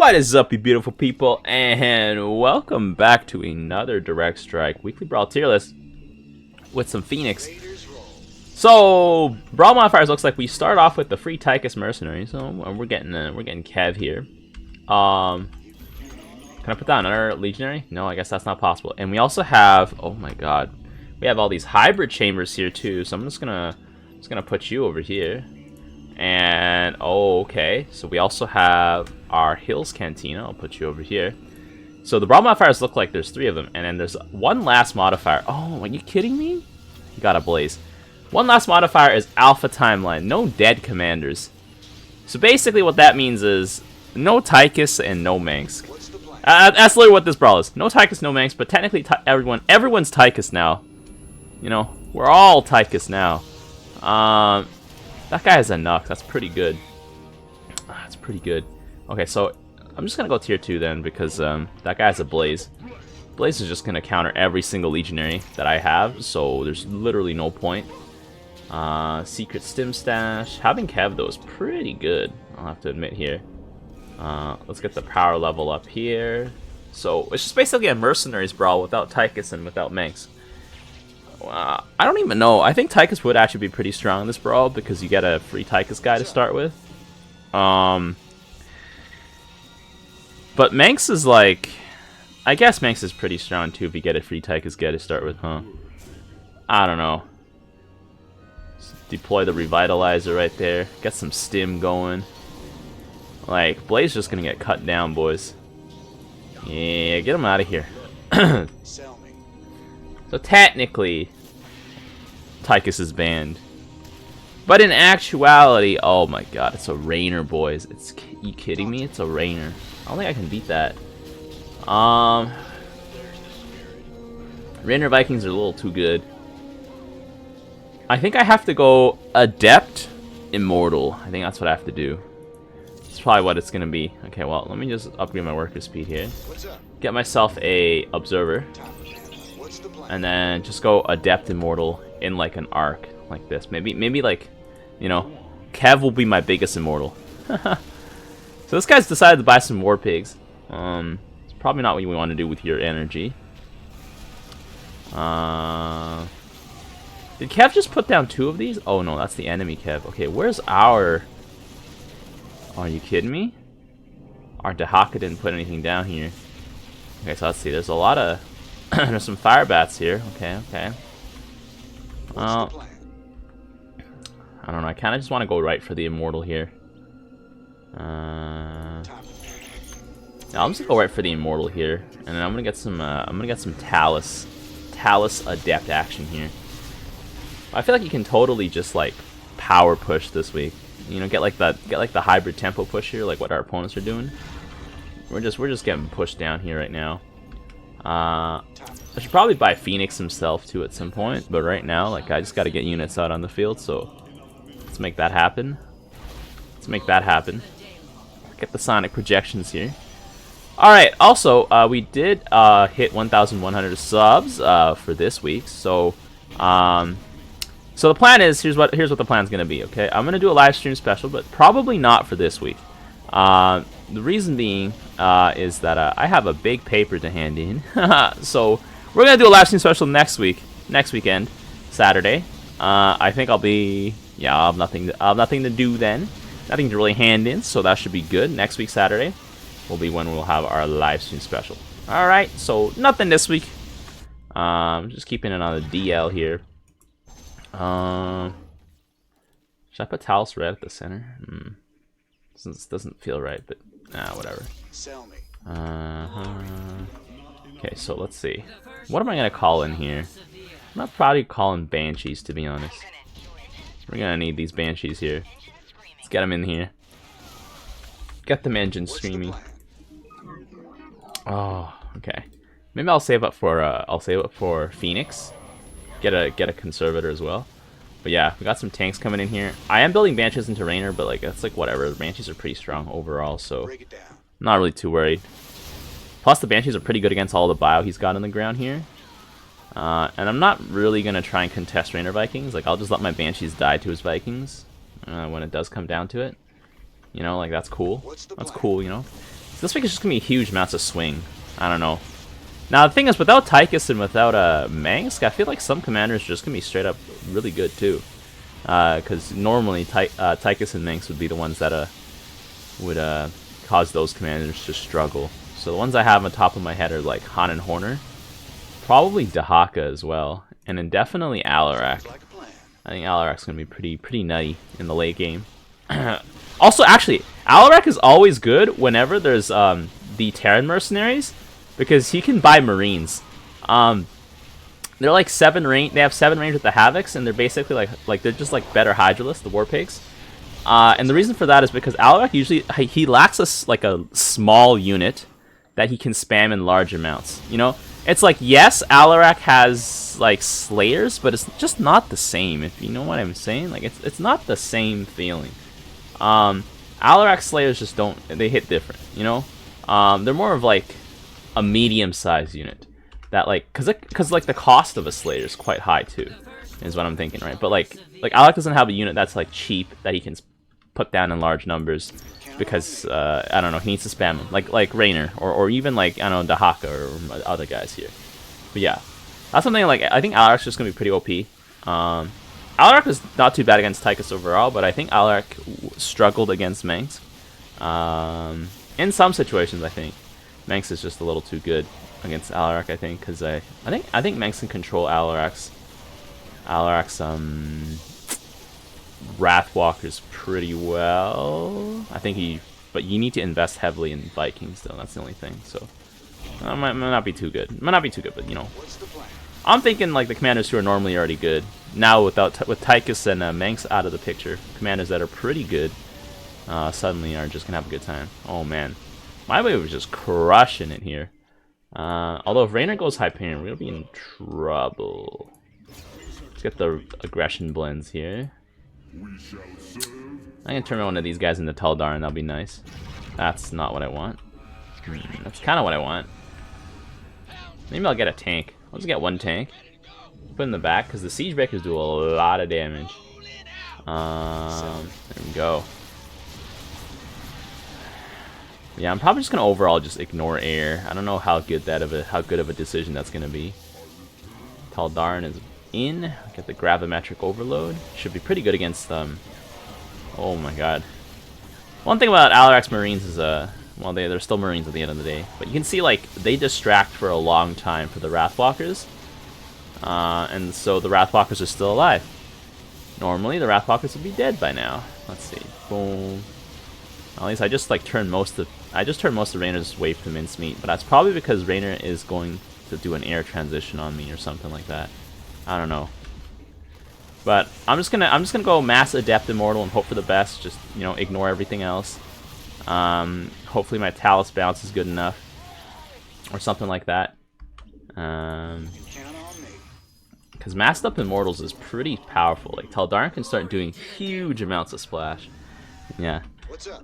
What is up, you beautiful people, and welcome back to another Direct Strike Weekly Brawl tier list with some Fenix. So, Brawl modifiers looks like we start off with the free Tychus mercenaries. So we're getting Kev here. Can I put down another legionary? No, I guess that's not possible. And we also have, oh my god, we have all these hybrid chambers here too. So I'm just gonna put you over here. And oh, okay. So we also have our Hills Cantina. I'll put you over here. So the Brawl modifiers look like there's 3 of them, and then there's one last modifier. Oh, are you kidding me? You got a blaze. One last modifier is Alpha Timeline. No dead commanders. So basically, what that means is no Tychus and no Mengsk. That's literally what this brawl is. No Tychus, no Mengsk, but technically everyone's Tychus now. You know, we're all Tychus now. That guy has a Nux. That's pretty good. That's pretty good. Okay, so I'm just gonna go tier 2 then, because that guy has a blaze. Blaze is just gonna counter every single legionary that I have, so there's literally no point. Secret stim stash. Having Kev though is pretty good, I'll have to admit here. Let's get the power level up here. So it's just basically a mercenaries brawl without Tychus and without Mengsk. I don't even know. I think Tychus would actually be pretty strong in this brawl because you get a free Tychus guy to start with. But Mengsk is like, I guess Mengsk is pretty strong too if you get a free Tychus guy to start with, huh? I don't know. Just deploy the revitalizer right there. Get some stim going. Like, Blaze just gonna get cut down, boys. Yeah, get him out of here. So technically, Tychus is banned. But in actuality, oh my god, it's a Rainer, boys. You kidding me? It's a Rainer. I don't think I can beat that. Rainer Vikings are a little too good. I think I have to go Adept Immortal. I think that's what I have to do. That's probably what it's gonna be. Okay, well, let me just upgrade my worker speed here. Get myself a Observer. And then just go Adept Immortal in like an arc like this. Maybe like, you know, Kev will be my biggest immortal. So this guy's decided to buy some war pigs. It's probably not what you want to do with your energy. Did Kev just put down 2 of these? Oh no, that's the enemy Kev. Okay, where's our... Are you kidding me? Our Dehaka didn't put anything down here. Okay, so let's see. There's a lot of... There's some fire bats here. Okay. Well, I don't know. I kind of just want to go right for the immortal here. Yeah, I'm just gonna go right for the immortal here, and then I'm gonna get some Talus adept action here. I feel like you can totally just like power push this week. You know, get like the hybrid tempo push here, like what our opponents are doing. We're just getting pushed down here right now. I should probably buy Fenix himself too at some point, but right now, like, I just got to get units out on the field, so let's make that happen. Get the sonic projections here. Alright, also, we did hit 1,100 subs for this week, so so the plan is, here's what the plan's gonna be, okay? I'm gonna do a live stream special, but probably not for this week. The reason being is that I have a big paper to hand in. So we're gonna do a live stream special next weekend, Saturday. I think I'll have nothing to do then, nothing to really hand in, so that should be good. Next week, Saturday, will be when we'll have our live stream special. All right, so nothing this week. Just keeping it on the DL here. Should I put Talus red at the center? This doesn't feel right, but whatever. Okay, so let's see. What am I gonna call in here? I'm not probably calling Banshees, to be honest. We're gonna need these Banshees here. Let's get them in here. Get them engines screaming. Oh, okay. Maybe I'll save up for Fenix. Get a conservator as well. But yeah, we got some tanks coming in here. I am building Banshees into Rainer, but like that's like whatever. The Banshees are pretty strong overall, so I'm not really too worried. Plus the Banshees are pretty good against all the bio he's got on the ground here. And I'm not really gonna try and contest Rainer Vikings. Like, I'll just let my Banshees die to his Vikings when it does come down to it. You know, like, that's cool. That's cool, you know. So this week is just going to be huge amounts of swing. I don't know. Now, the thing is, without Tychus and without Mengsk, I feel like some commanders are just going to be straight up really good, too. Because normally, Tychus and Mengsk would be the ones that would cause those commanders to struggle. So the ones I have on top of my head are like Han and Horner. Probably Dahaka as well. And then definitely Alarak. I think Alarak's going to be pretty nutty in the late game. Also, actually, Alarak is always good whenever there's the Terran mercenaries. Because he can buy Marines. They're like 7 range. They have 7 range with the Havocs, and they're basically like they're just like better Hydralisks, the War Pigs. And the reason for that is because Alarak usually he lacks a small unit that he can spam in large amounts. You know, it's like yes, Alarak has like Slayers, but it's just not the same. If you know what I'm saying, like it's not the same feeling. Alarak Slayers just don't. They hit different. You know, they're more of like a medium-sized unit that like because like the cost of a Slayer is quite high too, is what I'm thinking, right? But like Alec doesn't have a unit that's like cheap that he can put down in large numbers because I don't know, he needs to spam them like Raynor or even like I don't know Dahaka or other guys here. But yeah, that's something like I think Alarak's just gonna be pretty OP. Alarak is not too bad against Tychus overall, but I think Alarak struggled against Mengsk in some situations. I think Mengsk is just a little too good against Alarak, I think, because I think Mengsk can control Alarak's Wrathwalkers pretty well. I think but you need to invest heavily in Vikings though. That's the only thing. So it might not be too good. It might not be too good, but you know, I'm thinking like the commanders who are normally already good now with Tychus and Mengsk out of the picture, commanders that are pretty good suddenly are just gonna have a good time. Oh man. My wave was just crushing it here. Although if Raynor goes Hyperion, we're going to be in trouble. Let's get the aggression blends here. I'm going to turn one of these guys into Taldarin, that'll be nice. That's not what I want. That's kind of what I want. Maybe I'll get a tank. I'll just get one tank. Put in the back, because the Siege Breakers do a lot of damage. There we go. Yeah, I'm probably just gonna overall just ignore air. I don't know how good of a decision that's gonna be. Taldarin is in. Get the gravimetric overload. Should be pretty good against them. Oh my god. One thing about Alarak's Marines is well they're still Marines at the end of the day. But you can see like they distract for a long time for the Wrathwalkers. And so the Wrathwalkers are still alive. Normally the Wrathwalkers would be dead by now. Let's see. Boom. At least I just like turned most of Raynor's wave to mincemeat, but that's probably because Raynor is going to do an air transition on me or something like that. I don't know. But I'm just gonna go mass adept immortal and hope for the best. Just, you know, ignore everything else. Hopefully my Talus bounce is good enough, or something like that. Because massed up immortals is pretty powerful. Like Taldarin can start doing huge amounts of splash. Yeah.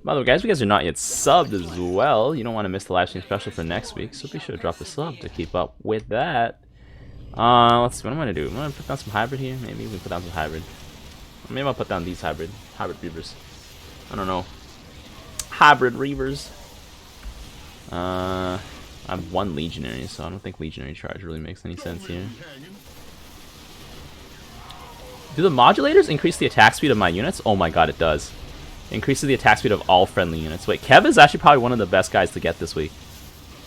By the way, guys, if you guys are not yet subbed as well, you don't want to miss the live stream special for next week, so be sure to drop a sub to keep up with that. Let's see, what am I going to do? I'm going to put down some hybrid here. Maybe we can put down some hybrid. Maybe I'll put down these hybrid reavers. I don't know. Hybrid reavers. I have 1 legionary, so I don't think legionary charge really makes any sense here. Do the modulators increase the attack speed of my units? Oh my god, it does. Increases the attack speed of all friendly units. Wait, Kev is actually probably one of the best guys to get this week.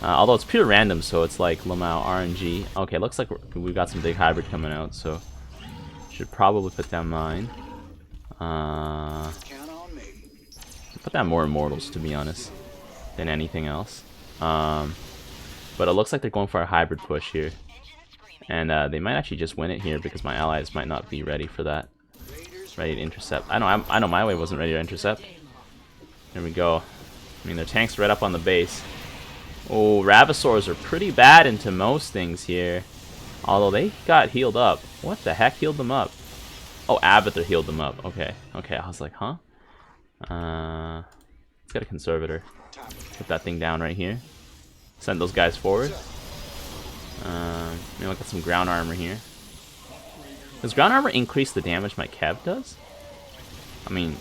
Although it's pure random, so it's like Lamau, RNG. Okay, looks like we've got some big hybrid coming out, so should probably put down mine. Put down more immortals, to be honest, than anything else. But it looks like they're going for a hybrid push here. And they might actually just win it here because my allies might not be ready for that. Ready to intercept. I know my wave wasn't ready to intercept. There we go. I mean, their tanks right up on the base. Oh, Ravasaurs are pretty bad into most things here. Although they got healed up. What the heck healed them up? Oh, Abathur healed them up. Okay. Okay, I was like, huh? Let's get a Conservator. Put that thing down right here. Send those guys forward. Maybe look at some ground armor here. Does ground armor increase the damage my Kev does? I mean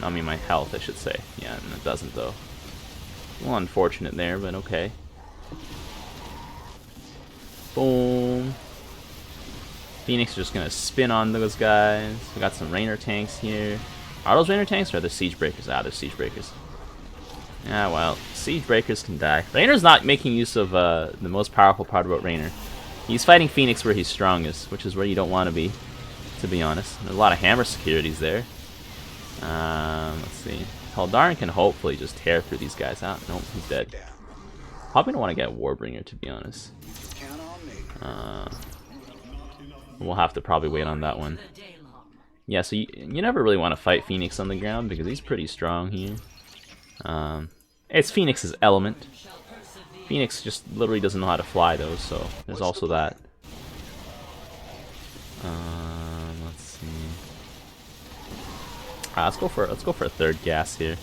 my health, I should say. Yeah, and it doesn't though. A little unfortunate there, but okay. Boom. Fenix is just gonna spin on those guys. We got some Rainer tanks here. Are those Rainer tanks or are they Siege Breakers? Ah, they're Siege Breakers. Yeah, well, Siege Breakers can die. Rainer's not making use of the most powerful part about Rainer. He's fighting Fenix where he's strongest, which is where you don't want to be honest. There's a lot of hammer securities there. Let's see. Tel'Daran can hopefully just tear through these guys out. Nope, he's dead. Probably don't want to get Warbringer, to be honest. We'll have to probably wait on that one. Yeah, so you never really want to fight Fenix on the ground because he's pretty strong here. It's Phoenix's element. Fenix just literally doesn't know how to fly though, so there's also that. Let's see. Let's go for a third gas here.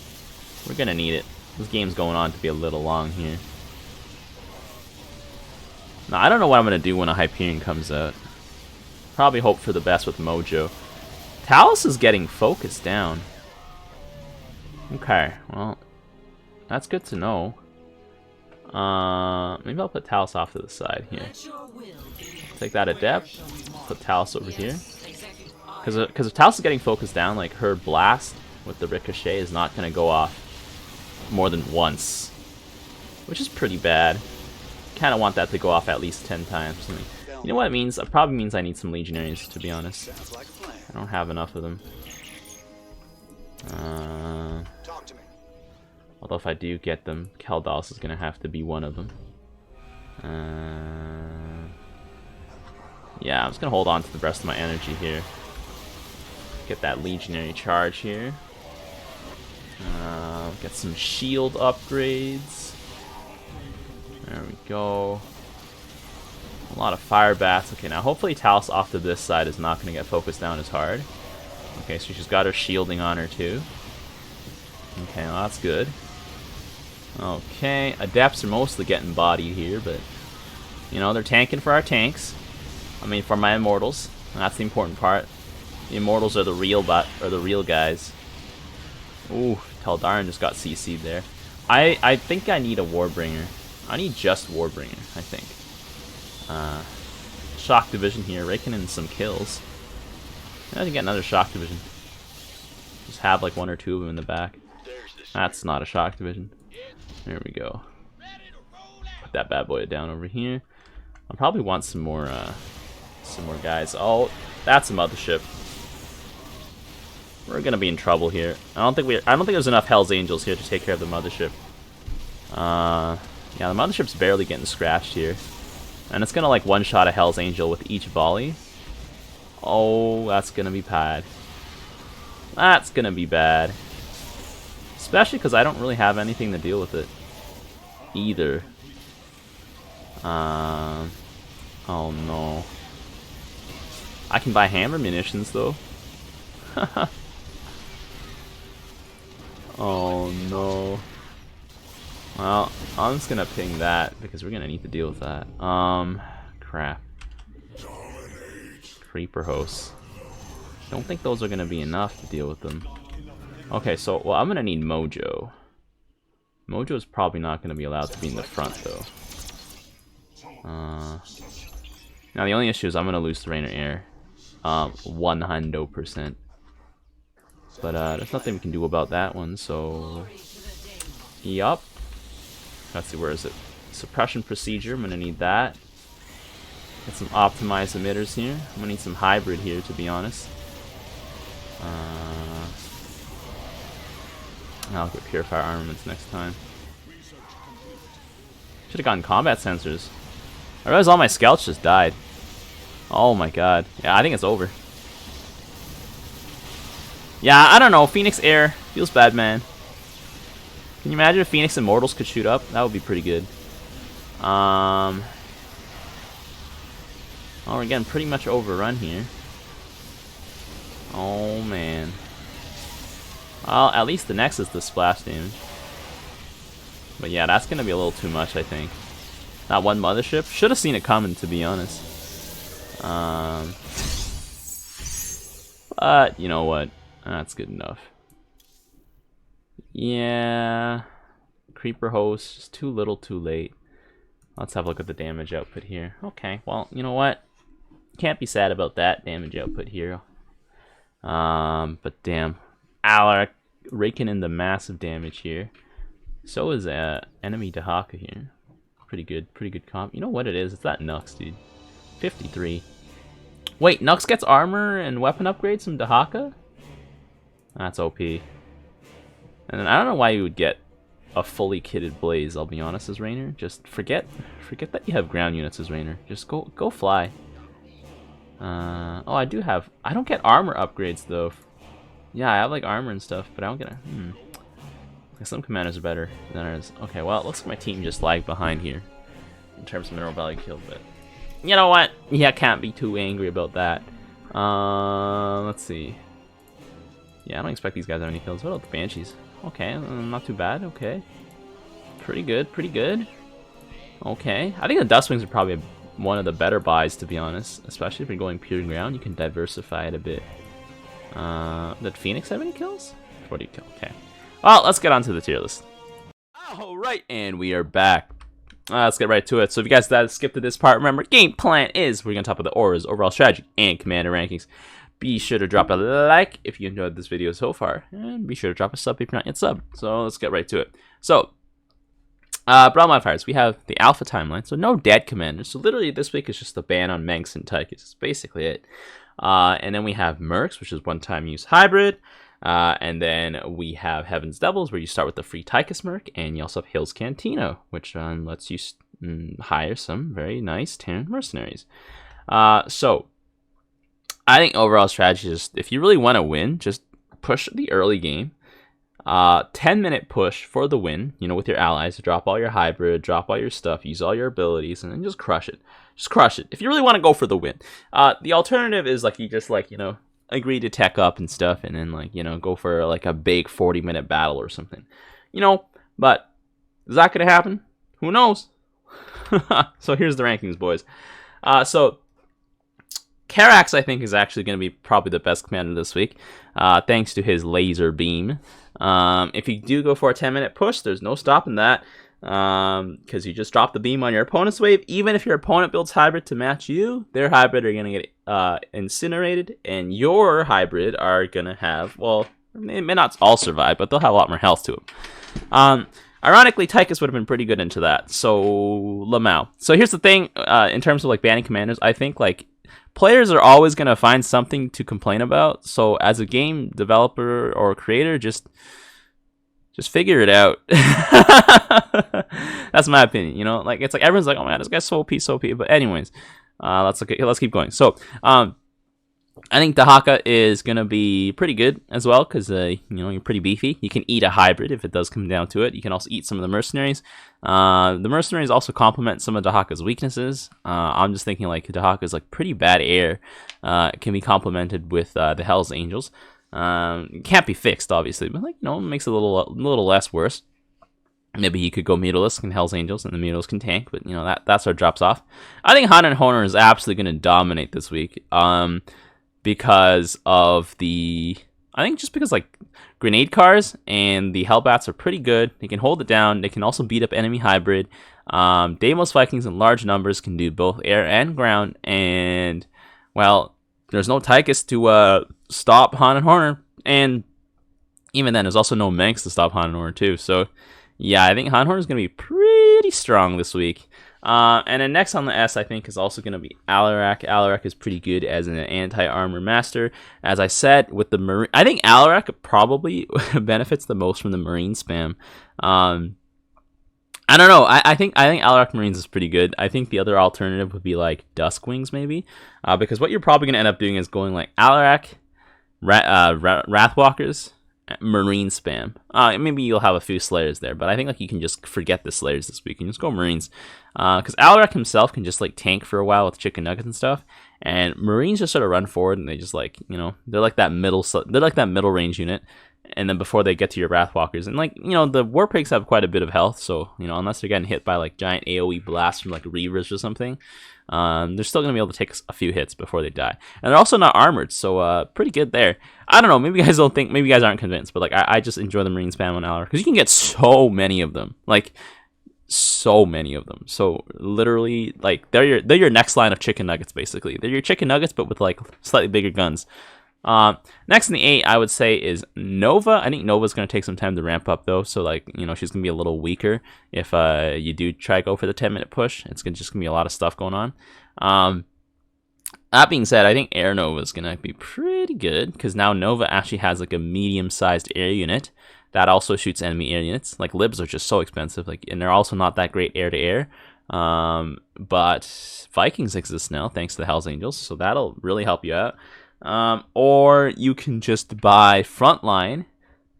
We're gonna need it. This game's going on to be a little long here. Now I don't know what I'm gonna do when a Hyperion comes out. Probably hope for the best with Mojo. Talus is getting focused down. Okay, well, that's good to know. Maybe I'll put Talus off to the side here. Take that Adept. Put Talus over here. Because if Talus is getting focused down, like her blast with the ricochet is not going to go off more than once, which is pretty bad. Kind of want that to go off at least 10 times or something. You know what it means? It probably means I need some Legionaries, to be honest. I don't have enough of them. Although if I do get them, Kaldalos is going to have to be one of them. Yeah, I'm just going to hold on to the rest of my energy here. Get that Legionary charge here. Get some shield upgrades. There we go. A lot of fire bats. Okay, now hopefully Talus off to this side is not going to get focused down as hard. Okay, so she's got her shielding on her too. Okay, well that's good. Okay, Adepts are mostly getting bodied here, but you know, they're tanking for our tanks. I mean, for my Immortals. That's the important part. The Immortals are the real guys. Ooh, Tel'Daran just got CC'd there. I think I need a Warbringer. I need just Warbringer, I think. Shock Division here, raking in some kills. I can get another Shock Division. Just have like one or two of them in the back. That's not a Shock Division. There we go. Put that bad boy down over here. I'll probably want some more guys. Oh, that's a mothership. We're gonna be in trouble here. I don't think there's enough Hell's Angels here to take care of the mothership. Yeah, the mothership's barely getting scratched here. And it's gonna like one-shot a Hell's Angel with each volley. Oh, that's gonna be bad. That's gonna be bad. Especially because I don't really have anything to deal with it either. Oh no. I can buy hammer munitions though. Oh no. Well, I'm just gonna ping that because we're gonna need to deal with that. Crap. Creeper hosts. Don't think those are gonna be enough to deal with them. Okay, so well, I'm gonna need Mojo. Mojo is probably not gonna be allowed to be in the front though. Now the only issue is I'm gonna lose the Rainer Air. 100%. But there's nothing we can do about that one, so yup. Let's see, where is it? Suppression procedure, I'm gonna need that. Get some optimized emitters here. I'm gonna need some hybrid here, to be honest. I'll get purifier armaments next time. Should have gotten combat sensors. I realized all my scouts just died. Oh my god. Yeah, I think it's over. Yeah, I don't know. Phoenix Air feels bad, man. Can you imagine if Phoenix Immortals could shoot up? That would be pretty good. Oh, we're getting pretty much overrun here. Oh man. Well, at least the Nexus does splash damage. But yeah, that's gonna be a little too much, I think. That one mothership. Should have seen it coming, to be honest. But you know what? That's good enough. Yeah. Creeper host, just too little too late. Let's have a look at the damage output here. Okay, well, you know what? Can't be sad about that damage output here. But damn, Alaric raking in the massive damage here. So is enemy Dahaka here. Pretty good comp. You know what it is? It's that Nux, dude. 53. Wait, Nux gets armor and weapon upgrades from Dahaka? That's OP. And then I don't know why you would get a fully kitted Blaze, I'll be honest, as Rainer. Just forget that you have ground units as Rainer. Just go fly. Oh, I don't get armor upgrades though. Yeah, I have like armor and stuff, but I don't get some commanders are better than others. Okay, well, it looks like my team just lagged behind here in terms of mineral value killed, but you know what? Yeah, can't be too angry about that. Let's see. Yeah, I don't expect these guys to have any kills. What about the Banshees? Okay, not too bad. Okay, pretty good. Okay, I think the Dustwings are probably one of the better buys, to be honest. Especially if you're going pure ground, you can diversify it a bit. Did Fenix have any kills? 40 kills. Okay. Well, let's get on to the tier list. Alright, and we are back. Let's get right to it. So if you guys decided to skip to this part, remember, game plan is we're going to talk about the auras, overall strategy, and commander rankings. Be sure to drop a like if you enjoyed this video so far, and be sure to drop a sub if you're not yet subbed. So let's get right to it. So, Brawl modifiers, we have the alpha timeline, so no dead commanders. So literally this week is just a ban on Mengsk and Tychus. That's basically it. And then we have Mercs, which is one-time use hybrid. And then we have Heaven's Devils, where you start with the free Tychus Merc, and you also have Hill's Cantina, which lets you hire some very nice Terran mercenaries. So I think overall strategy is, if you really want to win, just push the early game. 10-minute push for the win, you know, with your allies. Drop all your hybrid, drop all your stuff, use all your abilities, and then just crush it. Just crush it. If you really want to go for the win. The alternative is like you just like, you know, agree to tech up and stuff, and then like, you know, go for like a big 40-minute battle or something. You know, but is that going to happen? Who knows? So here's the rankings, boys. So Karax, I think, is actually going to be probably the best commander this week, thanks to his laser beam. If you do go for a 10-minute push, there's no stopping that, because you just drop the beam on your opponent's wave. Even if your opponent builds hybrid to match you, their hybrid are going to get incinerated, and your hybrid are going to have, well, they may not all survive, but they'll have a lot more health to them. Ironically, Tychus would have been pretty good into that, so Lamau. So here's the thing, in terms of like banning commanders, I think like players are always going to find something to complain about. So as a game developer or creator, just figure it out. That's my opinion, you know? Like, it's like everyone's like, oh man, this guy's so OP, so OP. But anyways, let's keep going. So I think Dahaka is going to be pretty good as well, because you know, you're pretty beefy. You can eat a hybrid if it does come down to it. You can also eat some of the mercenaries. The mercenaries also complement some of Dahaka's weaknesses. I'm just thinking like Dahaka's like pretty bad air can be complemented with the Hell's Angels. It can't be fixed, obviously, but like, you know, it makes it a little less worse. Maybe he could go Mutalisk and Hell's Angels, and the Mutalisk can tank, but you know, that sort of drops off. I think Han and Honor is absolutely going to dominate this week. Because of I think just because like grenade cars and the Hellbats are pretty good. They can hold it down. They can also beat up enemy hybrid. Deimos Vikings in large numbers can do both air and ground. And well, there's no Tychus to stop Han and Horner. And even then, there's also no Mengsk to stop Han and Horner too. So yeah, I think Han and Horner is going to be pretty strong this week. And then next on the S, I think, is also going to be Alaric. Alaric is pretty good as an anti-armor master. As I said, with the Marine, I think Alaric probably benefits the most from the Marine spam. I don't know. I think Alaric Marines is pretty good. I think the other alternative would be like Duskwings maybe, because what you're probably going to end up doing is going like Alaric, Wrathwalkers, Marine spam. Maybe you'll have a few Slayers there, but I think like you can just forget the Slayers this week and just go Marines. Because Alaric himself can just like tank for a while with chicken nuggets and stuff, and Marines just sort of run forward and they just like, you know, they're like that middle range unit, and then before they get to your Wrathwalkers. And like, you know, the Warpigs have quite a bit of health, so, you know, unless they're getting hit by like giant AoE blasts from like Reavers or something, they're still gonna be able to take a few hits before they die. And they're also not armored, so pretty good there. I don't know, maybe you guys don't think, maybe you guys aren't convinced, but like I just enjoy the Marine spam on Alar because you can get so many of them, like so many of them. So literally, like they're your next line of chicken nuggets, basically. They're your chicken nuggets, but with like slightly bigger guns. Next in the 8, I would say, is Nova. I think Nova's going to take some time to ramp up, though, so, like, you know, she's going to be a little weaker if you do try to go for the 10-minute push. It's just going to be a lot of stuff going on. That being said, I think Air Nova is going to be pretty good, because now Nova actually has, like, a medium-sized air unit that also shoots enemy air units. Like, Libs are just so expensive, like, and they're also not that great air-to-air. But Vikings exist now, thanks to the Hells Angels, so that'll really help you out. Or you can just buy Frontline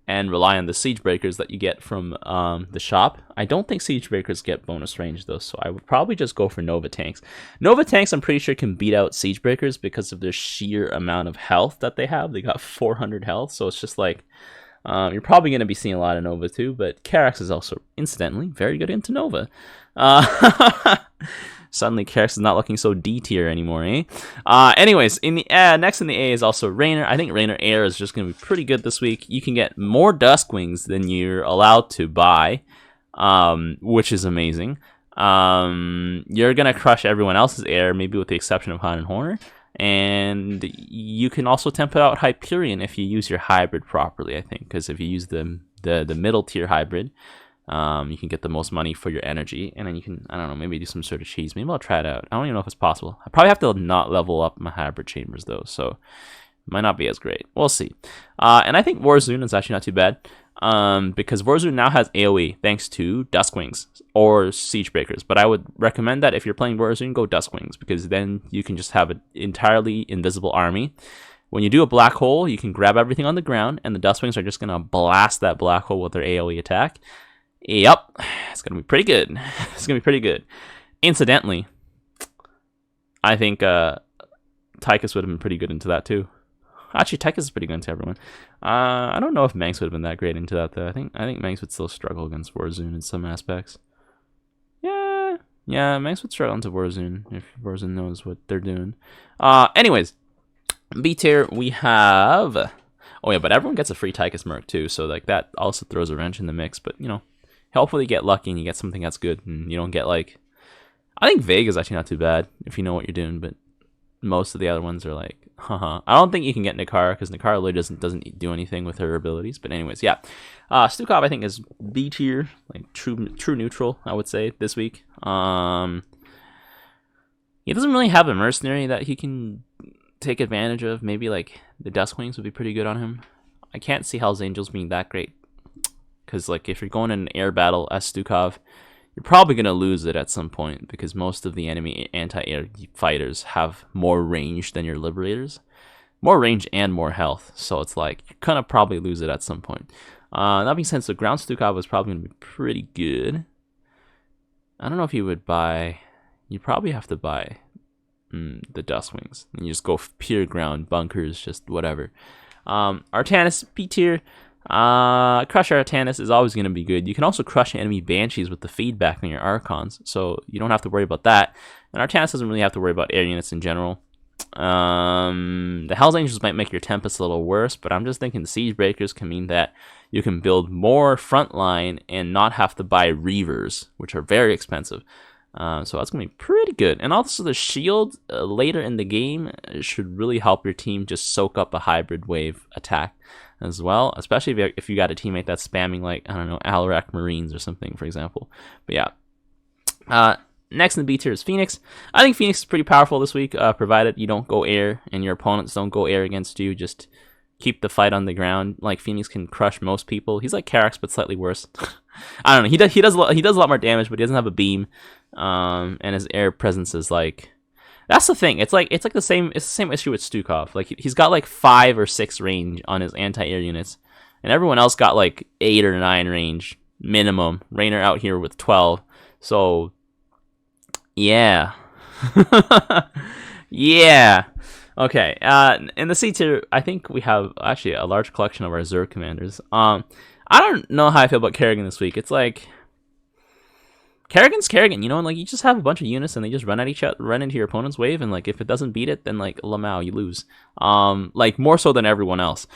and rely on the Siege Breakers that you get from the shop. I don't think Siege Breakers get bonus range though, so I would probably just go for Nova Tanks. Nova Tanks, I'm pretty sure, can beat out Siege Breakers because of their sheer amount of health that they have. They got 400 health, so it's just like, you're probably going to be seeing a lot of Nova too, but Karax is also, incidentally, very good into Nova. Suddenly, Karax is not looking so D tier anymore, eh? Anyways, in the next in the A is also Raynor. I think Raynor Air is just going to be pretty good this week. You can get more Duskwings than you're allowed to buy, which is amazing. You're going to crush everyone else's air, maybe with the exception of Han and Horner. And you can also temp out Hyperion if you use your hybrid properly, I think. Because if you use the middle tier hybrid, you can get the most money for your energy, and then you can, I don't know, maybe do some sort of cheese. Maybe I'll try it out. I don't even know if it's possible. I probably have to not level up my hybrid chambers though, so it might not be as great. We'll see. And I think Warzone is actually not too bad, because Warzone now has AoE thanks to Duskwings or Siege Breakers. But I would recommend that if you're playing Warzone, go Duskwings, because then you can just have an entirely invisible army. When you do a black hole, you can grab everything on the ground, and the Duskwings are just gonna blast that black hole with their AoE attack. Yep, it's going to be pretty good. It's going to be pretty good. Incidentally, I think Tychus would have been pretty good into that too. Actually, Tychus is pretty good into everyone. I don't know if Mengsk would have been that great into that though. I think Mengsk would still struggle against Warzone in some aspects. Yeah, Mengsk would struggle into Warzone if Warzone knows what they're doing. Anyways, B tier we have. Oh yeah, but everyone gets a free Tychus Merc too, so like that also throws a wrench in the mix. But you know, hopefully you get lucky and you get something that's good, and you don't get like, I think Vega's actually not too bad if you know what you're doing, but most of the other ones are like, haha. I don't think you can get Nikara, because Nikara really doesn't do anything with her abilities. But anyways, yeah. Stukov I think is B tier, like true neutral, I would say, this week. He doesn't really have a mercenary that he can take advantage of. Maybe like the Duskwings would be pretty good on him. I can't see Hell's Angels being that great, because like if you're going in an air battle as Stukov, you're probably going to lose it at some point, because most of the enemy anti-air fighters have more range than your Liberators. More range and more health, so it's like you're going to probably lose it at some point. That being said, so ground Stukov is probably going to be pretty good. I don't know if you would buy, you probably have to buy the Duskwings, and you just go pure ground, bunkers, just whatever. Artanis, B tier. Crush Artanis is always going to be good. You can also crush enemy Banshees with the feedback on your Archons, so you don't have to worry about that. And Artanis doesn't really have to worry about air units in general. The Hells Angels might make your Tempest a little worse, but I'm just thinking the Siege Breakers can mean that you can build more frontline and not have to buy Reavers, which are very expensive. So that's going to be pretty good. And also the shield later in the game should really help your team just soak up a hybrid wave attack as well, especially if you got a teammate that's spamming, like, I don't know, Alarak Marines or something, for example. But yeah. Next in the B tier is Fenix. I think Fenix is pretty powerful this week, provided you don't go air and your opponents don't go air against you. Just keep the fight on the ground. Like, Phoenix can crush most people. He's like Karax, but slightly worse. I don't know. He does a lot more damage, but he doesn't have a beam. And his air presence is like, that's the thing. It's the same issue with Stukov. Like, he's got like 5 or 6 range on his anti-air units, and everyone else got like 8 or 9 range minimum. Raynor out here with 12. So yeah. Yeah. Okay, in the C tier, I think we have actually a large collection of our Zerg commanders. I don't know how I feel about Kerrigan this week. It's like Kerrigan's Kerrigan, you know, and like you just have a bunch of units and they just run at each other, run into your opponent's wave, and like if it doesn't beat it, then like Lamau, you lose. Like more so than everyone else.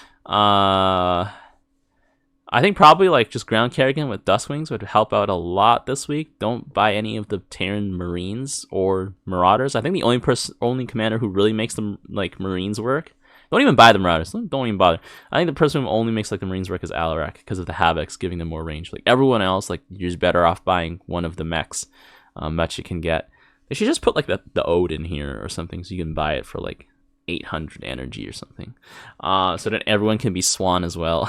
I think probably like just ground Kerrigan with Dustwings would help out a lot this week. Don't buy any of the Terran Marines or Marauders. I think the only commander who really makes them like Marines work. Don't even buy the Marauders. Don't even bother. I think the person who only makes like the Marines work is Alarak because of the Havocs giving them more range. Like everyone else, like you're just better off buying one of the mechs that you can get. They should just put like the Ode in here or something so you can buy it for like 800 energy or something, so that everyone can be Swan as well.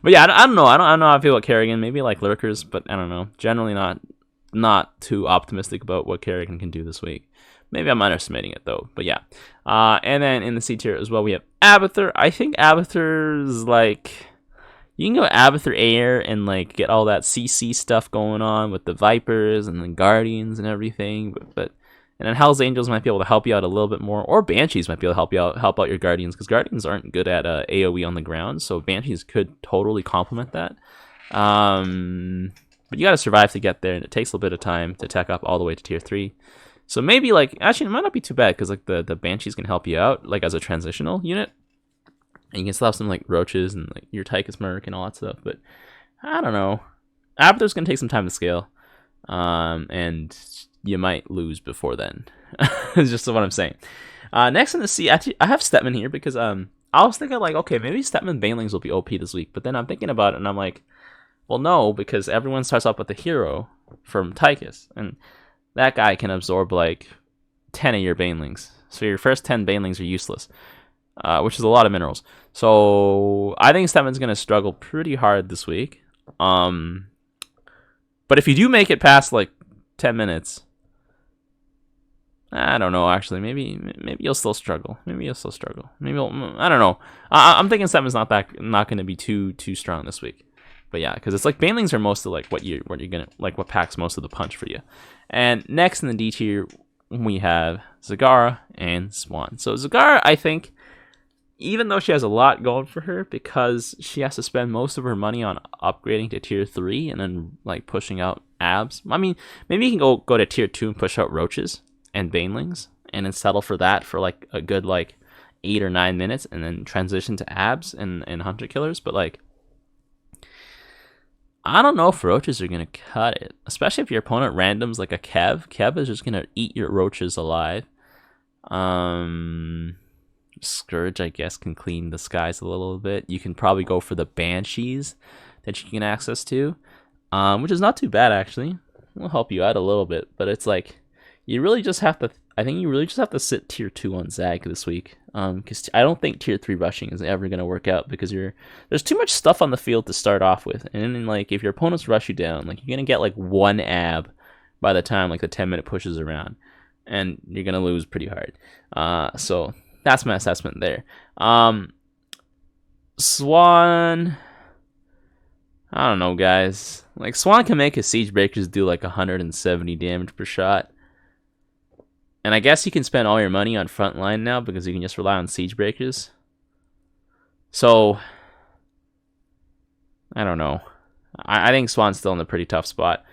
But yeah, I don't know. I don't know how I feel about Kerrigan. Maybe like Lurkers, but I don't know. Generally not too optimistic about what Kerrigan can do this week. Maybe I'm underestimating it though. But yeah, and then in the C tier as well, we have Abathur. I think Abathur's like you can go Abathur Air and like get all that CC stuff going on with the Vipers and the Guardians and everything, but and then Hell's Angels might be able to help you out a little bit more, or Banshees might be able to help out your Guardians, because Guardians aren't good at AoE on the ground, so Banshees could totally complement that. But you gotta survive to get there, and it takes a little bit of time to tech up all the way to tier 3. So maybe like, actually it might not be too bad, because like the Banshees can help you out, like as a transitional unit. And you can still have some like Roaches and like your Tychus Merc and all that stuff, but I don't know. Abathur's gonna take some time to scale. And you might lose before then. It's just what I'm saying. Next in the C, I have Stepman here because I was thinking like, okay, maybe Stepman Banelings will be OP this week, but then I'm thinking about it and I'm like, well, no, because everyone starts off with the hero from Tychus, and that guy can absorb like 10 of your Banelings. So your first 10 Banelings are useless, which is a lot of minerals. So I think Stepman's gonna struggle pretty hard this week. But if you do make it past like 10 minutes, I don't know, actually. Maybe you'll still struggle. Maybe I don't know. I'm thinking Stepman's not going to be too strong this week. But yeah, because it's like Banelings are most of like what you're gonna like what packs most of the punch for you. And next in the D tier we have Zagara and Swan. So Zagara, I think, even though she has a lot going for her, because she has to spend most of her money on upgrading to tier 3 and then like pushing out abs. I mean, maybe you can go to tier 2 and push out Roaches and Banelings and then settle for that for like a good like 8 or 9 minutes and then transition to abs and hunter killers. But like, I don't know if Roaches are gonna cut it, especially if your opponent randoms like a Kev. Kev is just gonna eat your Roaches alive. Scourge, I guess, can clean the skies a little bit. You can probably go for the Banshees that you can access to, which is not too bad actually. It'll help you out a little bit, but it's like you really just have to. I think you really just have to sit tier 2 on Zag this week, because I don't think tier 3 rushing is ever gonna work out because there's too much stuff on the field to start off with, and then like if your opponents rush you down, like you're gonna get like one ab by the time like the 10-minute push is around, and you're gonna lose pretty hard. So that's my assessment there. Swan, I don't know, guys. Like Swan can make his Siege Breakers do like 170 damage per shot. And I guess you can spend all your money on frontline now because you can just rely on Siege Breakers. So, I don't know. I think Swan's still in a pretty tough spot.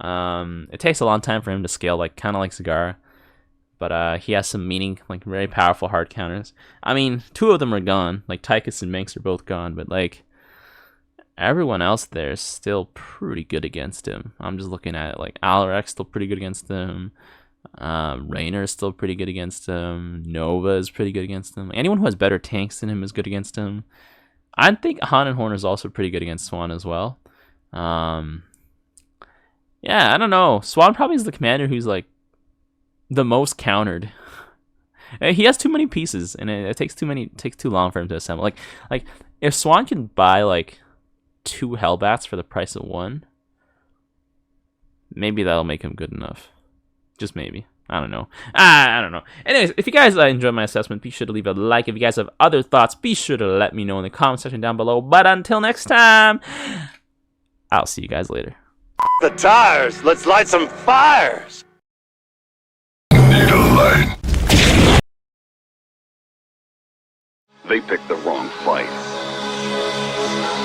It takes a long time for him to scale, like kind of like Zagara. But he has some like very powerful hard counters. I mean, 2 of them are gone. Like Tychus and Mengsk are both gone, but like everyone else there is still pretty good against him. I'm just looking at it. Like Alarek's still pretty good against him. Raynor is still pretty good against him. Nova is pretty good against him. Anyone who has better tanks than him is good against him. I think Han and Horn is also pretty good against Swan as well. Yeah, I don't know. Swan probably is the commander who's like the most countered. He has too many pieces, and it takes too long for him to assemble. Like if Swan can buy like 2 Hellbats for the price of 1, maybe that'll make him good enough. Just maybe. I don't know. I don't know. Anyways, if you guys enjoyed my assessment, be sure to leave a like. If you guys have other thoughts, be sure to let me know in the comment section down below. But until next time, I'll see you guys later. The tires! Let's light some fires! They picked the wrong fight.